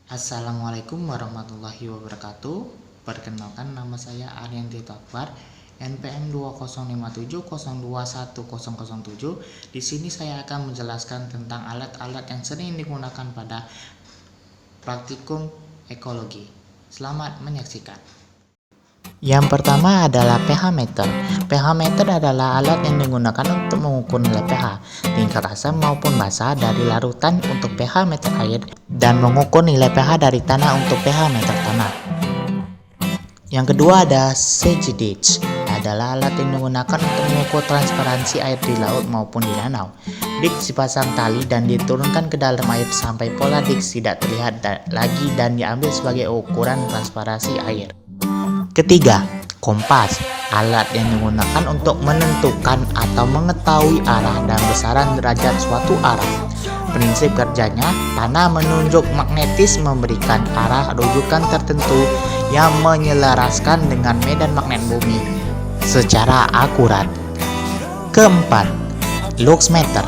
Assalamualaikum warahmatullahi wabarakatuh. Perkenalkan, nama saya Aryan Tito Akbar, NPM 2057021007. Di sini saya akan menjelaskan tentang alat-alat yang sering digunakan pada praktikum ekologi. Selamat menyaksikan. Yang pertama adalah pH meter. pH meter adalah alat yang digunakan untuk mengukur nilai pH, tingkat asam maupun basa dari larutan untuk pH meter air, dan mengukur nilai pH dari tanah untuk pH meter tanah. Yang kedua ada CGDH, adalah alat yang digunakan untuk mengukur transparansi air di laut maupun di danau. Disk dipasang tali dan diturunkan ke dalam air sampai pola disk tidak terlihat lagi dan diambil sebagai ukuran transparansi air. Ketiga, kompas, alat yang digunakan untuk menentukan atau mengetahui arah dan besaran derajat suatu arah. Prinsip kerjanya, panah menunjuk magnetis memberikan arah rujukan tertentu yang menyelaraskan dengan medan magnet bumi secara akurat. Keempat, luxmeter.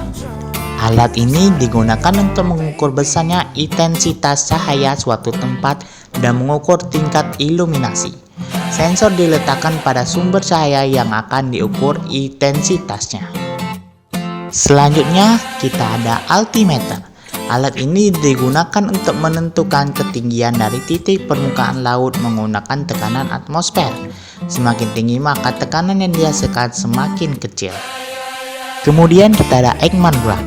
Alat ini digunakan untuk mengukur besarnya intensitas cahaya suatu tempat dan mengukur tingkat iluminasi. Sensor diletakkan pada sumber cahaya yang akan diukur intensitasnya. Selanjutnya kita ada altimeter. Alat ini digunakan untuk menentukan ketinggian dari titik permukaan laut menggunakan tekanan atmosfer. Semakin tinggi maka tekanan yang dihasilkan semakin kecil. Kemudian kita ada Ekman graph.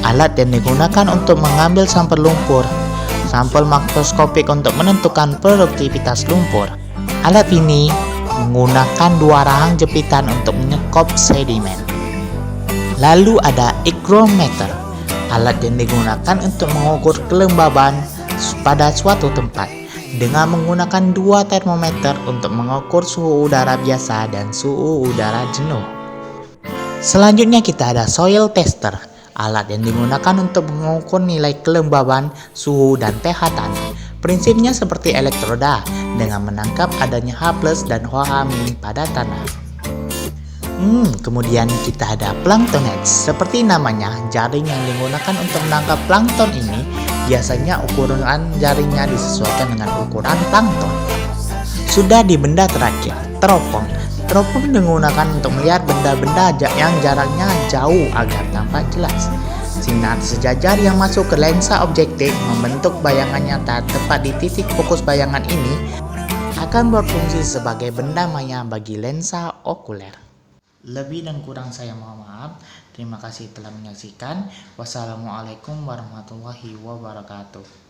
Alat yang digunakan untuk mengambil sampel lumpur, sampel makroskopik untuk menentukan produktivitas lumpur. Alat ini menggunakan dua rahang jepitan untuk menyekop sedimen. Lalu ada hygrometer, alat yang digunakan untuk mengukur kelembaban pada suatu tempat dengan menggunakan dua termometer untuk mengukur suhu udara biasa dan suhu udara jenuh. Selanjutnya kita ada soil tester, alat yang digunakan untuk mengukur nilai kelembaban, suhu, dan pH tanah. Prinsipnya seperti elektroda dengan menangkap adanya H+ dan OH- pada tanah. Kemudian kita ada plankton head. Seperti namanya, jaring yang digunakan untuk menangkap plankton ini biasanya ukuran jaringnya disesuaikan dengan ukuran plankton. Sudah di benda terakhir, teropong. Teropong digunakan untuk melihat benda-benda yang jaraknya jauh agar tampak jelas. Sinar sejajar yang masuk ke lensa objektif membentuk bayangan nyata tepat di titik fokus bayangan ini akan berfungsi sebagai benda maya bagi lensa okuler. Lebih dan kurang saya mohon maaf. Terima kasih telah menyaksikan. Wassalamualaikum warahmatullahi wabarakatuh.